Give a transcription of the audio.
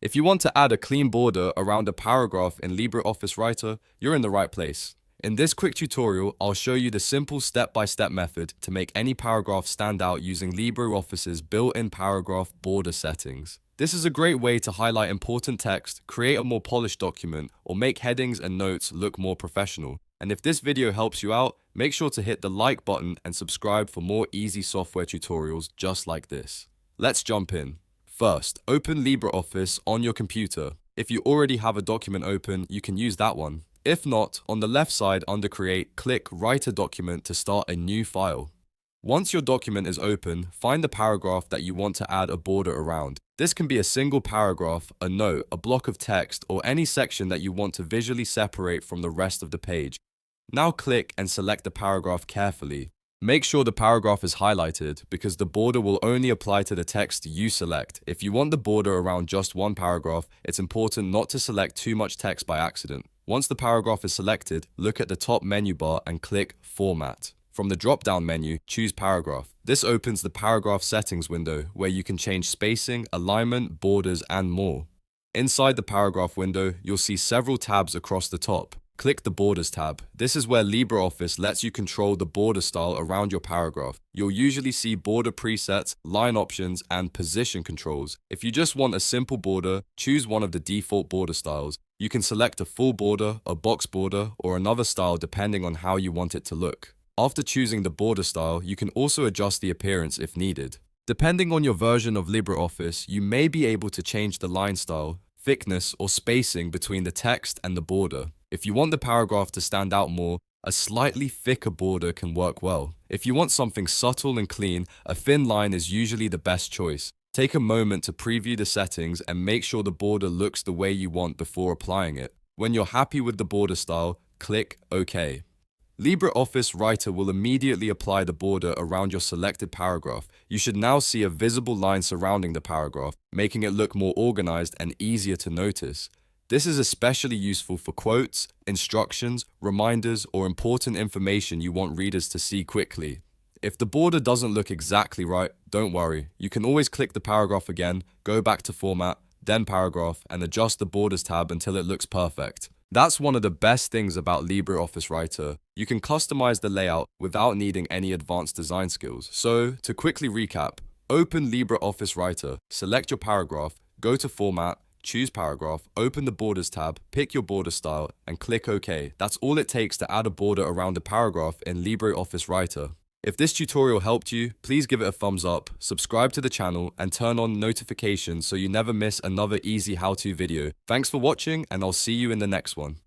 If you want to add a clean border around a paragraph in LibreOffice Writer, you're in the right place. In this quick tutorial, I'll show you the simple step-by-step method to make any paragraph stand out using LibreOffice's built-in paragraph border settings. This is a great way to highlight important text, create a more polished document, or make headings and notes look more professional. And if this video helps you out, make sure to hit the like button and subscribe for more easy software tutorials just like this. Let's jump in. First, open LibreOffice on your computer. If you already have a document open, you can use that one. If not, on the left side under Create, click Write a Document to start a new file. Once your document is open, find the paragraph that you want to add a border around. This can be a single paragraph, a note, a block of text, or any section that you want to visually separate from the rest of the page. Now click and select the paragraph carefully. Make sure the paragraph is highlighted because the border will only apply to the text you select. If you want the border around just one paragraph, it's important not to select too much text by accident. Once the paragraph is selected, look at the top menu bar and click Format. From the drop-down menu, choose Paragraph. This opens the Paragraph Settings window where you can change spacing, alignment, borders, and more. Inside the Paragraph window, you'll see several tabs across the top. Click the Borders tab. This is where LibreOffice lets you control the border style around your paragraph. You'll usually see border presets, line options, and position controls. If you just want a simple border, choose one of the default border styles. You can select a full border, a box border, or another style depending on how you want it to look. After choosing the border style, you can also adjust the appearance if needed. Depending on your version of LibreOffice, you may be able to change the line style, thickness, or spacing between the text and the border. If you want the paragraph to stand out more, a slightly thicker border can work well. If you want something subtle and clean, a thin line is usually the best choice. Take a moment to preview the settings and make sure the border looks the way you want before applying it. When you're happy with the border style, click OK. LibreOffice Writer will immediately apply the border around your selected paragraph. You should now see a visible line surrounding the paragraph, making it look more organized and easier to notice. This is especially useful for quotes, instructions, reminders, or important information you want readers to see quickly. If the border doesn't look exactly right, don't worry. You can always click the paragraph again, go back to Format, then Paragraph, and adjust the Borders tab until it looks perfect. That's one of the best things about LibreOffice Writer. You can customize the layout without needing any advanced design skills. So, to quickly recap, open LibreOffice Writer, select your paragraph, go to Format, choose Paragraph, open the Borders tab, pick your border style, and click OK. That's all it takes to add a border around a paragraph in LibreOffice Writer. If this tutorial helped you, please give it a thumbs up, subscribe to the channel, and turn on notifications so you never miss another easy how-to video. Thanks for watching, and I'll see you in the next one.